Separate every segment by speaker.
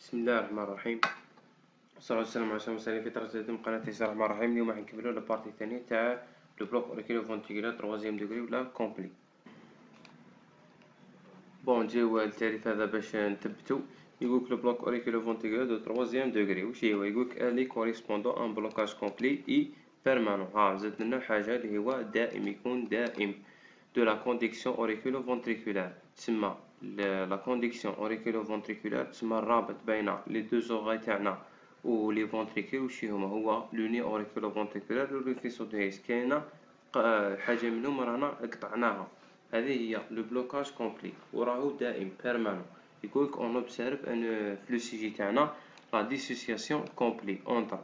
Speaker 1: بسم الله الرحمن الرحيم والصلاة والسلام على سيدنا المرسلين في ترجمة قناة يسار الرحمن الرحيم. اليوم حنكملو لابارتي الثانية تاع لو بلوك اوريكولو فونتيكولار تروازيام دوغري ولا كومبلي. بون نجيو التعريف هذا باش نثبتو. يقولك لو بلوك اوريكولو فونتيكولار دو تروازيام دوغري واش هو؟ يقولك لي كوريسبوندون ان بلوكاج كومبلي اي بيرمانون. زاد لنا حاجة اللي هو دائم، يكون دائم de la conduction auriculo-ventriculaire. تسمى la conduction auriculo-ventriculaire تسمى الرابط بين les deux oreilles تاعنا و les ventricules واش هو لوني auriculo-ventriculaire و لو faisceau de His. كاينة حاجة منهم رانا قطعناها، هذه هي لو بلوكاج كومبلي وراهو دائم بيرمانون. يقولك on observe ان في لو سيجي تاعنا la dissociation complète entre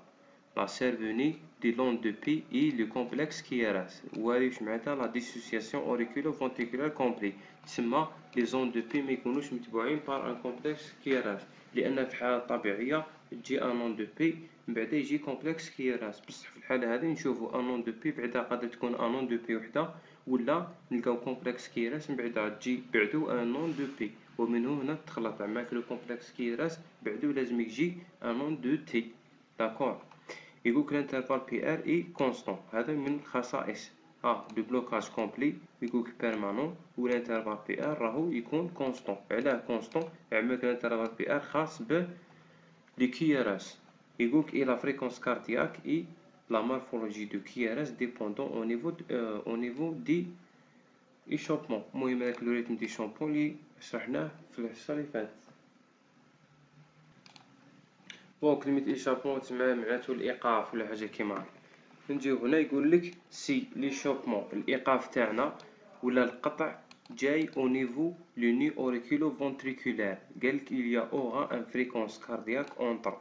Speaker 1: la cervini des l'onde de P et le complexe KRS. واش معناتها la dissociation auriculo-ventriculaire complète؟ تسمى les ondes de P ما يكونوش متبوعين par un complexe KRS، لأن في الحالة الطبيعية تجي un onde de P من بعد يجي complexe KRS. بصح في الحالة هذه نشوفو un onde de P بعدا قادر تكون un onde de P وحدة، ولا نلقاو complexe KRS من بعدا تجي بعدو un onde de P، ومن هنا تخلط معاك لو complexe KRS بعدو لازم يجي un onde de T. داكور؟ يقولك الانترفال بي ار اي كونستون، هذا من خصائص لو بلوكاج كومبلي. يقولك بيرمانون والانترفال بي ار راهو يكون كونستون. علاه كونستون؟ يعملك الانترفال بي ار خاص ب لي كي ار اس. يقولك اي لا فريكونس كاردياك اي لا مورفولوجي دو كي ار اس ديبوندون او نيفو دي ايشوبمون. المهم هذاك لو ريتم دي شامبون اللي شرحناه في الحصه اللي فاتت. بون كلمة إيشابمون تسمى معناتو الإيقاف ولا حاجة كيما هاك. نجيو هنا يقولك سي ليشابمون الإيقاف تاعنا ولا القطع جاي أو نيفو لو ني أوريكولو فونتريكولار. قالك إليا أوغا أن فريكونس كاردياك أونتر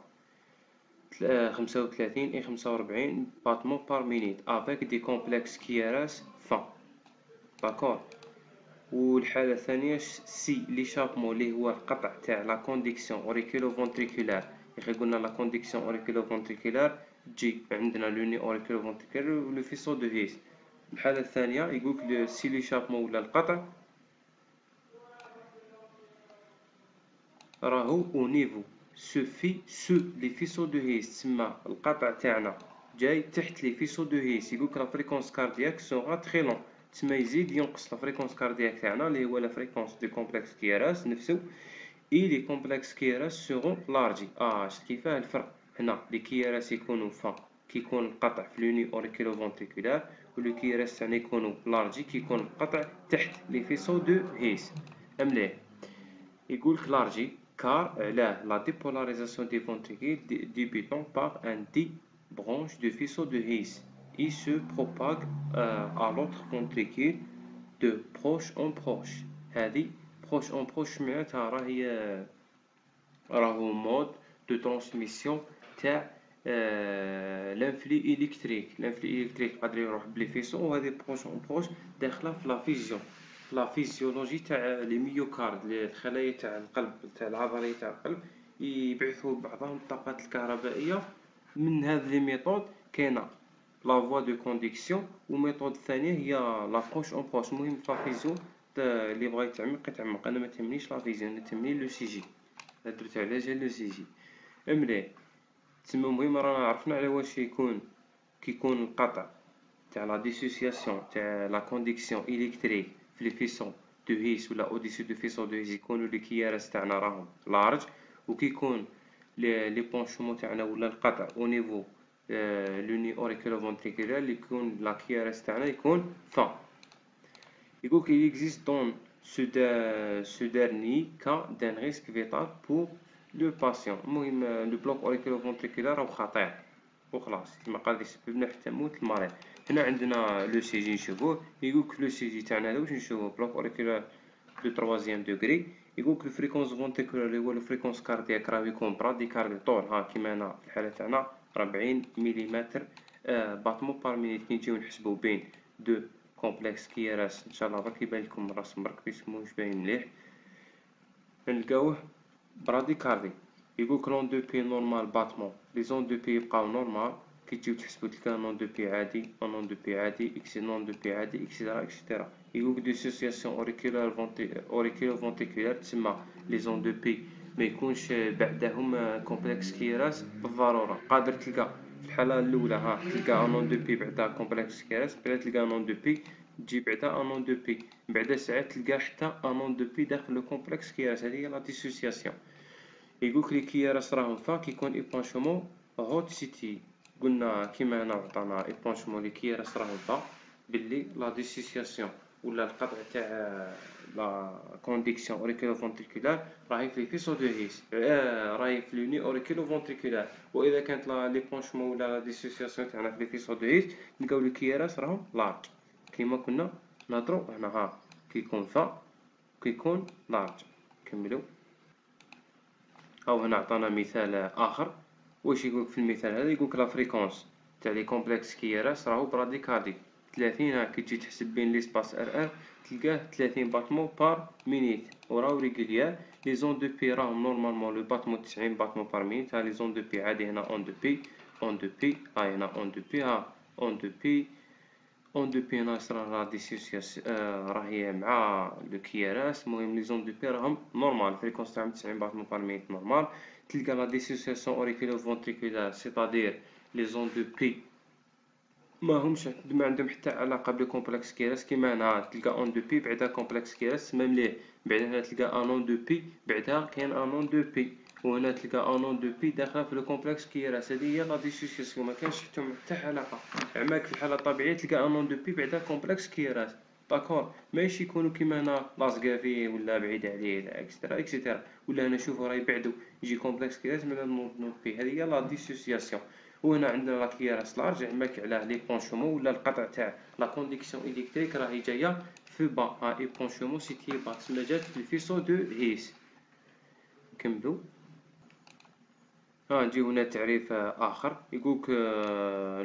Speaker 1: 35 إي 45 باتمون بار مينيت أفيك دي كومبلكس كي ار اس فان. داكور؟ والحالة الثانية سي ليشابمون اللي هو القطع تاع لا كونديكسيون أوريكولو فونتريكولار. يخي قلنا لا كونديكسيون اوريكولو فونتريكولار تجي عندنا لوني اوريكولو فونتريكولار و لو فيسو دو هيس. الحالة الثانية يقولك سي ليشابمون ولا القطع راهو او نيفو سو في سو لي فيسو دو هيس. تسمى القطع تاعنا جاي تحت لي فيسو دو هيس. يقولك لا فريكونس كاردياك سوغا تخي لون، تسمى يزيد ينقص لا فريكونس كاردياك تاعنا اللي هو لا فريكونس دو كومبلكس كي ار اس نفسه. اي لي كومبلكس كي ار اس سيغون لارجي. شفت كيفاه الفرق؟ هنا لي كي ار اس يكونوا فان كيكون القطع في لوني اوريكولو فونتريكولار، ولو كي ار اس تاعنا يكونوا لارجي كيكون القطع تحت لي فيسو دو هيس. مليح. يقولك لارجي كار علاه لا ديبولاريزاسيون دي فونتريكول ديبيتون باغ ان دي برانش دو فيسو دو هيس اي سو بروباغ ا لوتر فونتريكول دو بروش اون بروش. هذه بروش اون بروش معناتها راهو مود دو ترانسميسيون تاع لانفلي الكتريك. لانفلي الكتريك قادر يروح بلي فيسون، وهذه بروش اون بروش داخله في لا فيزيون، في لا فيزيولوجي تاع لي ميوكارد، الخلايا تاع القلب تاع العضليه تاع القلب يبعثوا بعضهم الطاقات الكهربائيه. من هذه لي ميثود كاينه لا فوا دو كونديكسيون، وميثود الثانيه هي لا بروش اون بروش. المهم في لا فيزيون اللي بغا يتعمق انا ما تهمنيش لا فيزيون، انا تهمني لو سي جي. درت على جال لو سي جي. مليح. تسمى المهم رانا عرفنا على واش كيكون القطع تاع لا ديسوسياسيون تاع لا كونديكسيون الكتريك في لي فيسون دو هيس ولا اوديسي دو فيسون دو هيس يكونوا لي كي ار اس تاعنا راهم لارج، وكيكون لي بونشومون تاعنا ولا القطع او نيفو لوني اوريكولو فونتريكولار اللي يكون لا كي ار اس تاعنا يكون فان. يقول qu'il existe dans ce dernier cas d'un risque vital pour le patient. المهم لو بلوك اوريكولو-فونتريكولار راهو خطير وخلاص ما قادر يسبب لنا حتى موت المريض. هنا عندنا لو سي جي نشوفوه. يقولك لو سي جي تاعنا هذا واش نشوفوه؟ بلوك اوريكولار دو تروازيام دوغري. يقولك لو فريكونس فونتريكولار اللي هو لو فريكونس كاردياك راه يكون براديكاردي طول كيما هنا في الحالة تاعنا 40 مليمتر باتمون بار مينيت. كي نجيو نحسبو بين دو كومبلكس كي ار اس ان شاء الله برك يبان لكم الرسم برك بيسموش باين مليح نلقاوه براديكاردي. يقولك لون دو بي نورمال باتمون، لي زون دو بي يبقاو نورمال كي تجيو تحسبو تلقى نون دو بي عادي نون دو بي عادي اكسي نون دو بي عادي اكسيتيرا اكسيتيرا. يقولك ديسوسياسيون اوريكولار فونتريكولار تسمى لي زون دو بي ما يكونش بعدهم كومبلكس كيراس بالضروره. قادر تلقى في الحاله الاولى تلقى انون دو بي بعدا كومبلكس كيراس، بعدا تلقى انون دو بي تجي بعدا انون دو بي، بعدا ساعات تلقى حتى انون دو بي داخل لو كومبلكس كيراس. هذه هي لا ديسوسياسيون. يقولك لي كيراس راهم فا كيكون ايبونشمون هوت سيتي. قلنا كيما هنا عطانا ايبونشمون لي كيراس راهم فا باللي لا ديسوسياسيون ولا القطع تاع لا كونديكسيون اوريكولو فونتريكولار راهي في فيسو دو هيس، راهي في لوني اوريكولو فونتريكولار. واذا كانت ليبونشمون ولا لا ديسوسياسيون تاعنا في فيسو دو هيس نلقاو لي كيراس راهم لارج كيما كنا نهضرو هنا. كيكون فا كيكون لارج. نكملو. او هنا عطانا مثال اخر. واش يقولك في المثال هذا؟ يقولك لا فريكونس تاع لي كومبلكس كيراس راهو براديكادي 30. كي تجي تحسب بين لي سباس ار تلقاه 30 باتمون بار مينيت وراهو ريغوليير. لي زون دو بي راهم نورمالمون لو باتمون 90 باتمون بار مينيت. لي زون دو بي عادي هنا اون دو بي اون دو بي هنا اون دو بي اون دو بي اون دو بي ناقص لا ديسوسياسيون راهي مع لو كيراس. المهم لي زون دو بي راهم نورمال، فريكونس تاعهم 90 باتمون بار مينيت نورمال. تلقى لا ديسوسياسيون اوريكولو فونتريكولار سيتادير لي زون دو بي ما عندهم حتى علاقه بالكومبلكس كيراس. كيما هنا تلقى اون دو بي بعدا كومبلكس كيراس تسمى مليح. بعدا هنا تلقى انون دو بي بعدا كاين انون دو بي، وهنا تلقى انون دو بي داخله في الكومبلكس كيراس. هذه هي لا ديسوسياسيون، ما كانش حتى علاقه. عماك في الحاله الطبيعيه تلقى انون دو بي بعدا كومبلكس كيراس داكور، ماشي يكونوا كيما هنا لاصقه فيه ولا بعيد عليه اكسترا اكسترا. ولا هنا شوفوا راه يبعدوا يجي كومبلكس كيراس من نوض بي. هذه هي لا ديسوسياسيون. وهنا عندنا لا كيراس لارج عماك على لي بونشومون ولا القطع تاع لا كونديكسيون الكتريك راهي جايه في با اي بونشومون سيتي با تسمى جات في الفيسو دو هيس. نكملو. نجيو هنا تعريف اخر. يقولك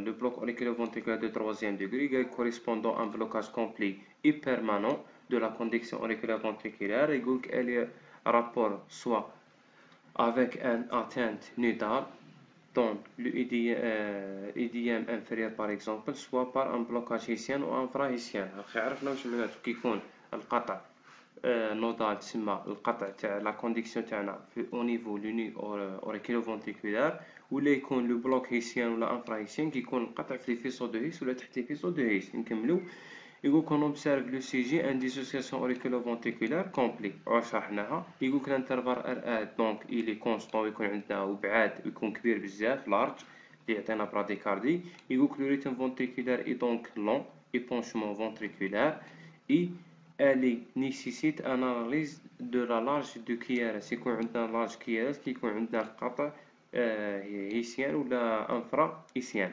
Speaker 1: لو بلوك اوريكولو فونتريكولار دو troisième degré قال correspondant un blocage complet et permanent de la conduction auriculaire ventriculaire. يقولك elle rapport soit avec un atteinte nodale dans le idiome inférieur par exemple, soit par un blocage hissien ou infrahissien. عرفنا واش معناتو كيكون القطع نودال تسمى القطع تاع لا كونديكسيون تاعنا في او نيفو لوني اوريكولو فونتريكولار، ولا يكون لو بلوك هيسيان ولا انفراهيسيان كيكون القطع في لي فيسو دو هيس ولا تحت لي فيسو دو هيس. نكملو. يقول كون اوبسيرف لو سي جي ان ديسوسياسيون اوريكولو فونتريكولار كومبلي شرحناها. يقولك الانترفال ار ا دونك الي كونستون يكون عندنا وبعاد يكون كبير بزاف لارج اللي يعطينا براديكاردي. يقولك لو ريتم فونتريكولار اي دونك لون اي بونشمون فونتريكولار اي الي نيسيسيت ان اناليز دو لا لارج دو كيارس. يكون عندنا لارج كيارس كيكون عندنا القطع هيسيان ولا انفرا هيسيان.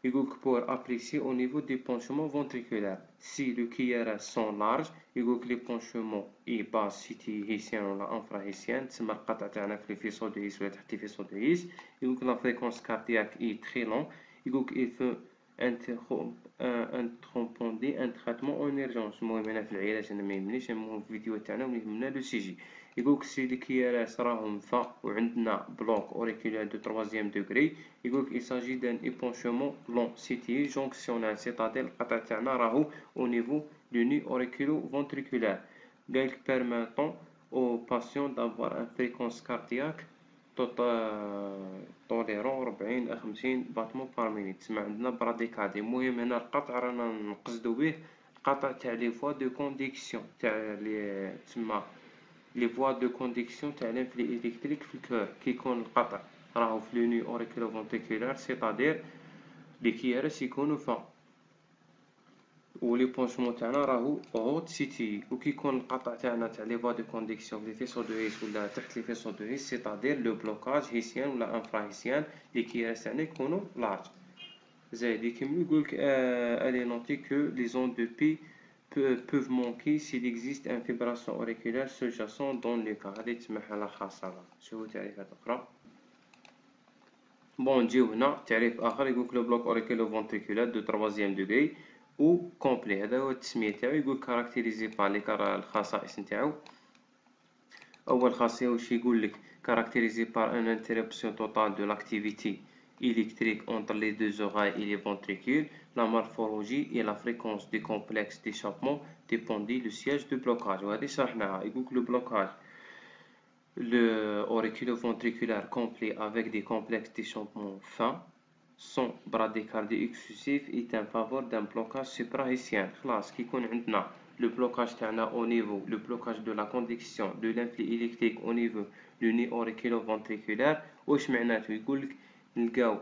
Speaker 1: يقولك pour apprécier au niveau des penchements ventriculaires si le KRS sont larges. يقولك لي بونشمون اي باس سيتي هيسيان ولا انفرا هيسيان تسمى القطع تاعنا في فيسو دو هيس ولا تحت فيسو دو هيس. يقولك لا فريكونس كاردياك اي تري لون. يقولك il faut انترومبوندي ان تريتمون اون ايرجونس. المهم هنا في العلاج انا ما يهمنيش، المهم في الفيديو تاعنا يهمنا لو سي جي. يقولك سي لي كيراس راهم فا وعندنا بلوك اوريكولار دو troisième degré. يقولك il s'agit d'un épanchement long situé jonctionnel c'est-à-dire القطع تاعنا راهو au niveau du nœud auriculo-ventriculaire. قالك permettant aux patients d'avoir une fréquence cardiaque tolérant 40 à 50 battements par minute. تسمى عندنا براديكادي. المهم هنا القطع رانا نقصدو به القطع تاع لي فوا دو كونديكسيون تاع لي تسمى لي فوا دو كونديكسيون تاع لانفلي الكتريك في الكور. كيكون القطع راهو في لوني اوريكولو فونتريكولار سيتادير لي كيارس يكونوا فا ولي بونشمون تاعنا راهو هوت سيتي. وكيكون القطع تاعنا تاع لي فوا دو كونديكسيون في فيسو دو هيس ولا تحت لي فيسو دو هيس سيتادير لو بلوكاج هيسيان ولا انفراهيسيان لي كيارس تاعنا يكونوا لارج. زايد يكمل يقولك الي نوتي كو لي زون دو بي peuvent manquer s'il existe une vibration auriculaire sous-jacente dans le cas. هذه تسمى حالة خاصة. شوفوا تعريفات أخرى. بون نجيو هنا تعريف آخر. يقولك لو بلوك اوريكولو فونتريكولار دو troisième degré و كومبلي. هذا هو التسمية تاعو. يقول كاركتيريزي بار لي الخصائص نتاعو. أول خاصية واش يقولك كاركتيريزي بار ان انتربسيون توتال دو لاكتيفيتي électrique entre les deux oreilles et les ventricules. La morphologie et la fréquence du complexe d'échappement dépendent du siège de blocage. وهذه شرحناها. يقولك لو بلوكاج le auriculo-ventriculaire complet avec des complexes d'échappement fins sans bradycardie excessif est en faveur d'un blocage suprahissien. خلاص كيكون عندنا le blocage تاعنا au niveau le blocage de la conduction de l'influx électrique au niveau du nez auriculo-ventriculaire. واش معناته؟ يقولك نلقاو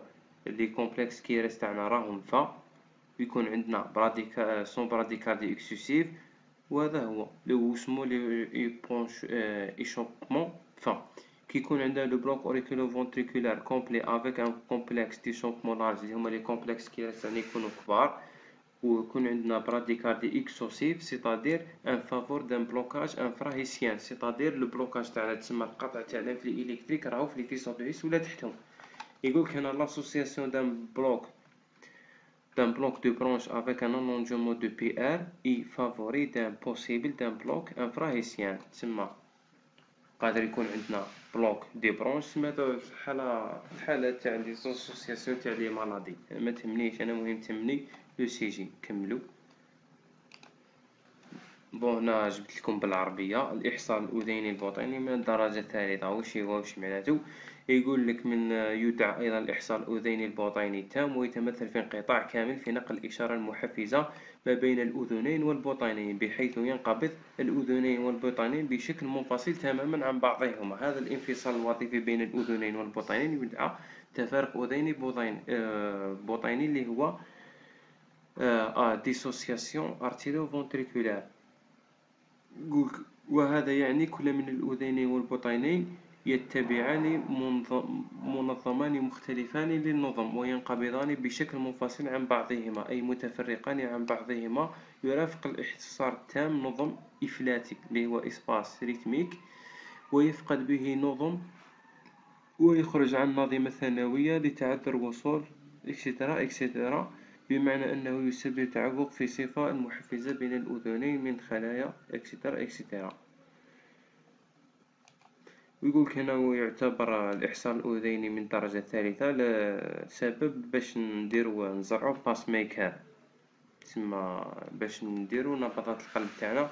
Speaker 1: لي كومبلكس كيرس تاعنا راهم فا ويكون عندنا سون براديكاردي اكسسيف، وهذا هو لو اسمه لي بونش ايشوبمون فان. كيكون عندنا لو بلوك اوريكولو فونتريكولار كومبلي افيك ان كومبلكس ديشوبمون لارج اللي هما لي كومبلكس كيرس يعني يكونوا كبار، ويكون عندنا براديكاردي اكسوسيف سيتادير ان فافور دان بلوكاج انفراهيسيان، سيتادير لو بلوكاج تاعنا تسمى القطع تاع الانفلي الكتريك راهو في لي فيسون دو هيس ولا تحتهم. يقولك هنا لاسوسياسيون دان bloc de branche avec un allongement de PR et favorise d'un bloc infrahissien. تسمى قادر يكون عندنا بلوك دي برونش سميتو حالة تاع لي زوسياسيون تاع لي مالادي. ما تهمنيش انا، مهم تهمني لو سي جي. كملوا. بون هنا جبت لكم بالعربيه الاحصاء الاذيني البطيني من الدرجه الثالثه. واش معناته؟ يقول لك من يدعى ايضا الاحصاء الاذيني البطيني التام، ويتمثل في انقطاع كامل في نقل الاشاره المحفزه ما بين الاذنين والبطينين بحيث ينقبض الاذنين والبطينين بشكل منفصل تماما عن بعضهما. هذا الانفصال الوظيفي بين الاذنين والبطينين يدعى تفارق اذيني بطيني اللي هو ديسوسياسيون ارتيريو فونتريكولار. وهذا يعني كل من الأذنين والبطينين يتبعان منظمان مختلفان للنظم وينقبضان بشكل منفصل عن بعضهما، أي متفرقان عن بعضهما، يرافق الاختصار التام نظم إفلاتي اللي هو إسباس ريتميك، ويفقد به نظم ويخرج عن نظيمة ثانوية لتعذر الوصول إكسترا بمعنى أنه يسبب تعوق في صفة المحفزة بين الأذنين من خلايا إكسترا. ويقولك هنا يعتبر الإحصاء الأذيني من الدرجة الثالثة لسبب باش نزرعو باس ميكر، تسمى باش نديرو نبضات القلب تاعنا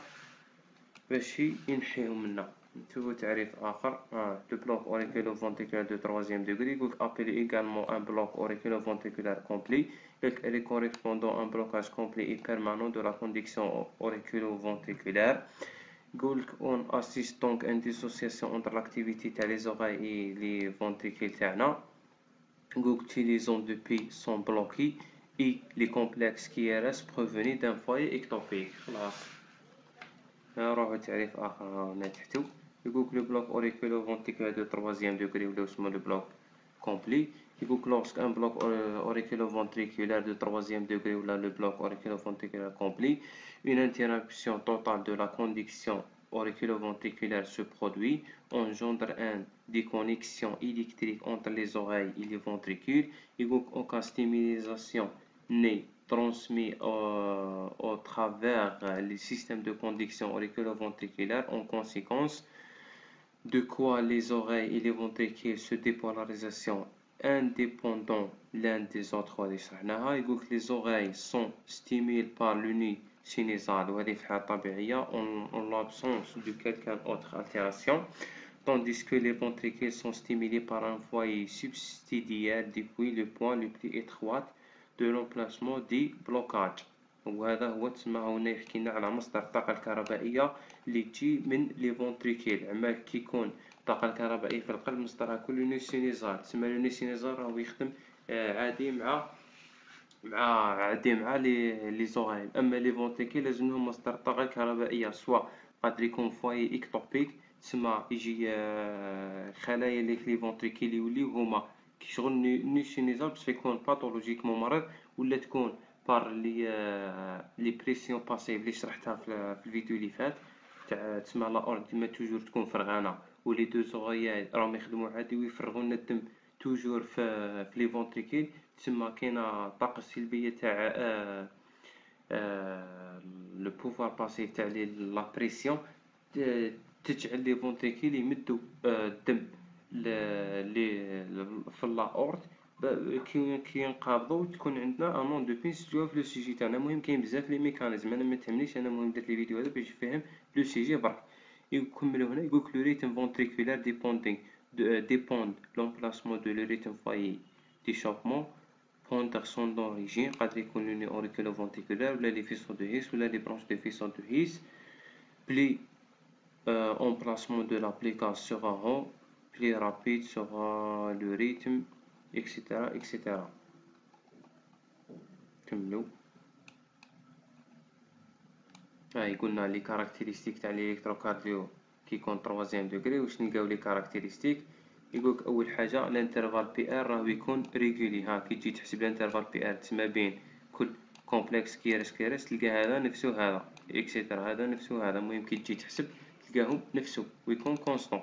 Speaker 1: باش ينحيهم منا. نشوفو تعريف آخر. le bloc auriculo-ventriculaire de troisième degré يقولك appelé également un bloc auriculo-ventriculaire complet. Elle est correspondant à un blocage complet et permanent de la conduction auriculo-ventriculaire. On assiste donc à une dissociation entre l'activité تاع les oreilles et les ventricules تاعنا. Utilisant depuis sont bloqués et les complexes qui restent provenus d'un foyer ectopique. خلاص نروحو تعريف آخر هنا تحتو. يقولك le bloc auriculo-ventriculaire de troisième degré ولا اسمه le bloc complet. يقولك lorsque un bloc auriculo-ventriculaire de troisième degré ou le bloc auriculo-ventriculaire complet, une interruption totale de la conduction auriculo-ventriculaire se produit, engendre une déconnexion électrique entre les oreilles et les ventricules. يقولك en cas stimulation n'est transmis au travers les systèmes de conduction auriculo-ventriculaire, en conséquence de quoi les oreilles et les ventricules se dépolarisation indépendants l'un des autres. Les oreilles sont stimulées par le nœud sinusal en l'absence de quelque autre altération, tandis que les ventricules sont stimulés par un foyer subsidiaire depuis le point le plus étroit de l'emplacement du blocage. وهذا هو تسمى هنا يحكي لنا على مصدر الطاقة الكهربائية اللي تجي من لي فونتريكيل. عما كيكون الطاقة الكهربائية في القلب مصدرها كل نو سينيزال، تسمى لو نو سينيزال راهو يخدم عادي مع لي زوغايل. اما لي فونتريكيل لازم لهم مصدر الطاقة الكهربائية، سواء قادر يكون فواي اكتوبيك تسمى يجي خلايا اللي في لي فونتريكيل يوليو هما كيشغل نو سينيزال باش يكون باثولوجيكمون مرض، ولا تكون بار لي بريسيون باسيف اللي شرحتها في الفيديو اللي فات تاع تسمى لا اورد ديما توجور تكون فرغانه، ولي دو زوغيال راهم يخدموا عادي ويفرغوا لنا الدم توجور في لي فونتريكيل. تسمى كاينه طاقه سلبيه تاع لو بوفوار باسيف تاع لا بريسيون تجعل لي فونتريكيل يمدوا الدم في لا اورد كي ينقبضوا تكون عندنا ان نون دو بيس جوا في لو سيجي تاعنا. المهم كاين بزاف لي ميكانيزم، انا ما تهمنيش، انا المهم درت لي فيديو هذا باش نفهم لو سيجي برك. يكملوا هنا يقولك le rythme ventriculaire dépend l'emplacement de le rythme foyer d'échappement pendant son origine قادر يكون لوني auriculo-ventriculaire ولا les faisceaux de His ولا les branches des faisceaux de His. Plus emplacement de l'application sera haut, plus rapide sera le rythme, etc. etc. كملوا. يقولنا لي كاركتيرستيك تاع الالكتروكارديو كي يكون 3 دوغري. واش نلقاو لي كاركتيرستيك؟ يقولك اول حاجه الانترفال بي ار راه يكون ريغولي. ها كي تجي تحسب الانترفال بي ار تسمى بين كل كومبلكس كيرس تلقى هذا نفسه هذا اكسيتيرا هذا نفسه هذا. المهم كي تجي تحسب تلقاهم نفسه ويكون كونستون.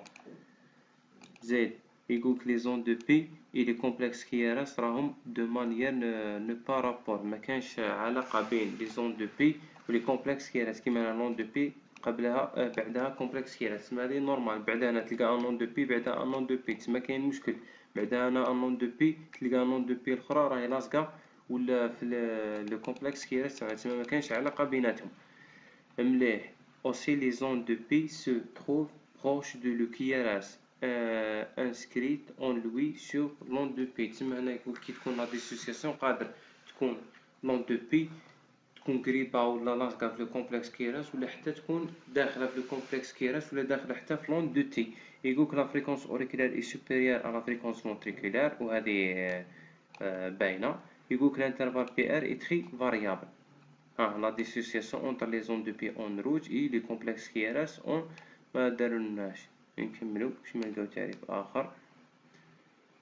Speaker 1: زيد يقولك لي زون دو بي اي لي كومبلكس كيرس راهم دو مانيير نو با رابور. ما كانش علاقه بين لي زون دو بي ولي كومبلكس كيرس. كيما لا لون دو بي قبلها بعدها كومبلكس كيرس تسمى هذه نورمال. بعدها هنا تلقى ان لون دو بي بعدها ان لون دو بي تسمى كاين مشكل. بعدها هنا ان لون دو بي تلقى ان لون دو بي الاخرى راهي لاصقه ولا في لو كومبلكس كيرس تسمى ما كانش علاقه بيناتهم. مليح. aussi les zones de P se trouvent proches de le KRS inscrite en lui sur l'onde de P. تسمى هنا يقول كي تكون لا ديسوسياسيون قادر تكون لون دو بي تكون قريبه ولا لاصقه في لو كومبلكس كيراس ولا حتى تكون داخله في لو كومبلكس كيراس ولا داخله حتى في لون دو تي. يقولك لا فريكونس اوريكولار اي سوبيريور على لا فريكونس فونتريكولار وهذه باينه. يقولك الانترفال بي ار اي تري فاريابل. la dissociation entre les ondes de P en rouge et les complexes KRS en ما دارولناش. نكملو باش ما نلقاو تعريف اخر.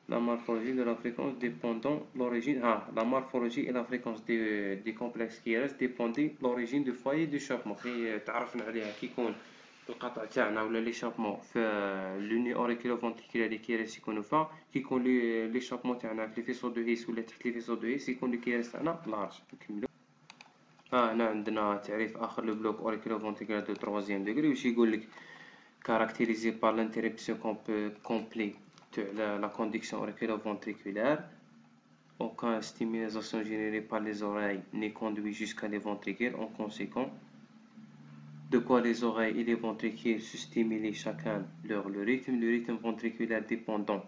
Speaker 1: la morphologie de la fréquence dépendant l'origine. la morphologie et la fréquence des complexes KRS dépendent l'origine du foyer d'échappement. كي تعرفنا عليها كي يكون القطع تاعنا ولا ليشابمون في لوني اوريكولو فونتريكولار لي كيرس يكونوا فا كي يكون ليشابمون تاعنا في لي فيسو دو هيس ولا تحت لي فيسو دو هيس يكون لي كيرس تاعنا لارج. نكملو. هنا عندنا تعريف آخر لو بلوك auriculo-ventriculaire de 3e degré واش يقولك caractérisé par l'interruption complète de la conduction auriculo-ventriculaire. Aucune stimulation générée par les oreilles n'est conduite jusqu'à les ventricules. En conséquence, de quoi les oreilles et les ventricules se stimulent chacun leur le rythme ventriculaire dépendant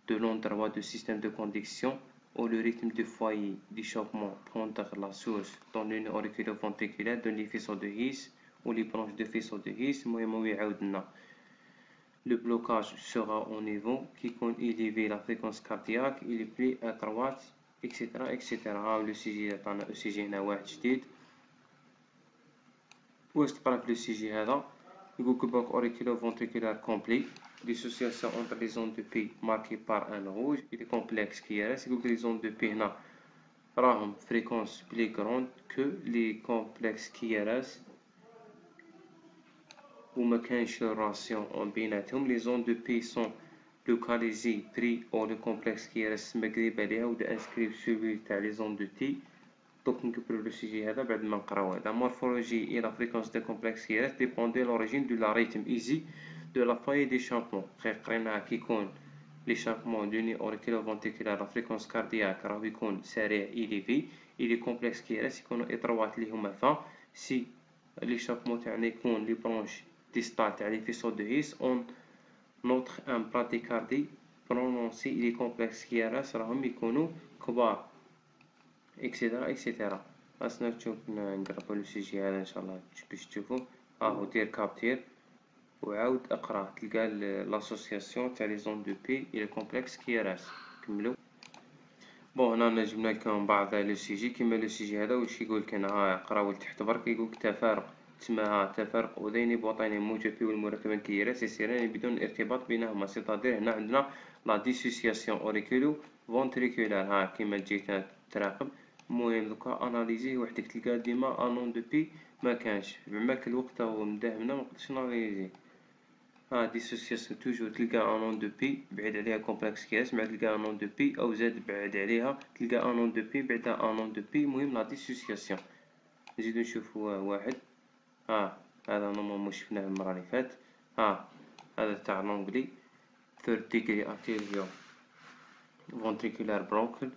Speaker 1: de l'endroit du système de conduction ou le rythme du foyer d'échappement prendre la source dans l'une auriculo-ventriculaire de les faisceaux de His ou les branches de faisceaux de His. Le blocage sera au niveau qui compte élever la fréquence cardiaque et les plus étroite etc. etc. le sujet تاعنا ECG هنا واحد جديد. واش تقرا في ECG هذا؟ يقولك bloc auriculo-ventriculaire complet. Dissociation entre les ondes de P marquées par un rouge et les complexes KRS. يقولك les ondes de P هنا راهم fréquence plus grande que les complexes KRS وما كانش relation بيناتهم. les ondes de P sont localisées près au le complexe KRS قريب عليها ودا inscrire celui تاع les ondes de T. Donc نكبروا لو سيجي هذا بعد ما نقراو هذا. morphologie et la fréquence des complexes KRS dépendent de l'origine de la rythme easy de la foyer d'échappement. قريناها كي يكون l'échappement دوني auriculo-ventriculaire la fréquence cardiaque راه يكون سريع élevé et les complexes KRS يكونوا étroites اللي هما فا. si l'échappement تاعنا يكون لي برونش ديستال تاع لي فيسو دو هيس on notre un bradycardie prononcé et les complexes KRS راهم يكونوا كبار اكسيتيرا اكسيتيرا. خاصنا نقربو لو سيجي هذا ان شاء الله باش تشوفوا. هو دير كابتير وعاود اقرا تلقى لاسوسياسيون تاع لي زون دو بي اي لو كومبلكس كيراس. كملوا. بون هنا جبنا لكم بعض لو سيجي كيما لو سيجي هذا واش يقولك هنا قراو لتحت برك. يقولك تفارق تسمى تفارق اذين بوطين موجبي والمركبين كيراس يسيران بدون ارتباط بينهما. سيتادير هنا عندنا لا ديسوسياسيون اوريكولو فونتريكولار. كيما جيت تراقب. المهم دوكا اناليزيه وحدك تلقى ديما انون دو بي ما كانش بعماك الوقت هو مداهمنا ما قدرتش ناناليزيه. ديسوسياسيون توجور تلقى انون دو بي بعد عليها كومبلكس كياس بعد تلقى انون دو بي او زاد بعد عليها تلقى انون دو بي بعدها انون دو بي. المهم لا ديسوسياسيون. نزيدو نشوفوا واحد. هذا نورمالمون شفناه المره اللي فات. هذا تاع لونغلي third degree arterial ventricular bronchial.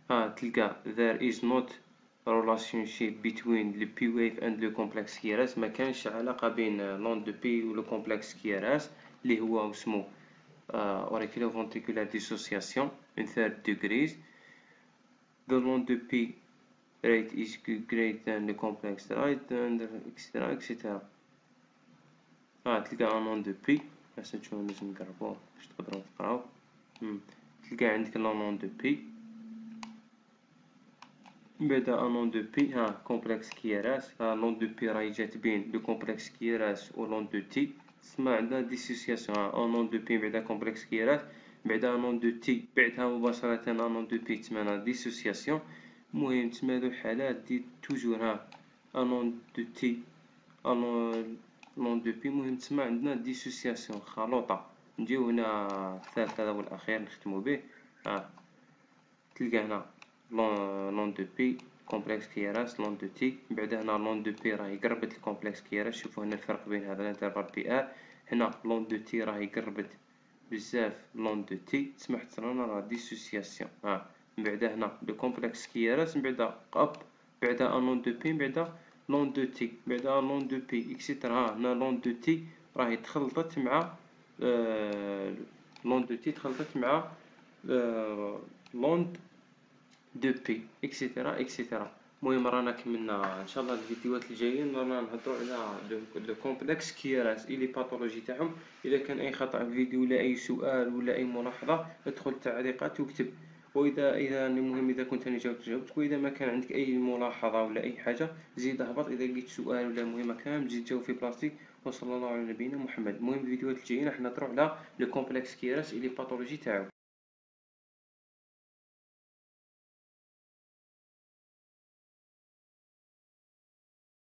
Speaker 1: تلقى there is not relationship between the P wave and the complex KRS. ما كانش علاقة بين l'onde de P و le complexe KRS اللي هو اسمه auriculoventriculaire dissociation in third degrees. The l'onde de P rate is greater than the complex rate and etc etc. تلقى ان onde de P باش نشوفو لازم نقربوه باش تقدرو تقراو. تلقى عندك لون دو بي، بعدا لون دو بي كومبلكس كيراس. لون دو بي راهي جات بين لو كومبلكس كيراس و لون دو تي، تسمى عندنا ديسوسياسيون. لون دو بي بعدا كومبلكس كيراس، بعدا لون دو تي بعدها مباشرة لون دو بي تسمى ديسوسياسيون. المهم تسمى هادو الحالات دي توجور لون دو تي لون دو بي، المهم تسمى عندنا ديسوسياسيون خلوطة. نجيو هنا الثالث هذا هو الأخير نختمو به. تلقى هنا لون دو بي كومبلكس كيراس لون دو تي، بعد هنا لون دو بي راهي قربت الكومبلكس كيراس. شوفوا هنا الفرق بين هذا الانترفال بي ار. هنا لون دو تي راهي قربت بزاف لون دو تي، تسمح ترانا لا ديسوسياسيون. من بعد هنا لو كومبلكس كيراس، من بعد اب، بعد لون دو بي، من بعد لون دو تي، بعد لون دو بي اكسيترا. هنا لون دو تي راهي تخلطت مع لون دو تي تخلطت مع لون دو بي اكسيتيرا اكسيتيرا. المهم رانا كملنا ان شاء الله الفيديوهات الجايين رانا نهضروا على لو كومبلكس كيراس اي لي باثولوجي تاعهم. اذا كان اي خطا في الفيديو ولا اي سؤال ولا اي ملاحظه ادخل التعليقات واكتب، واذا المهم اذا كنت انا جاوبتك، واذا ما كان عندك اي ملاحظه ولا اي حاجه زيد اهبط. اذا لقيت سؤال ولا مهمه كامل زيد جاوب في بلاصتك. وصلى الله على نبينا محمد. المهم الفيديوهات الجايين راح نهضروا على لو كومبلكس كيراس اي لي باثولوجي تاعو.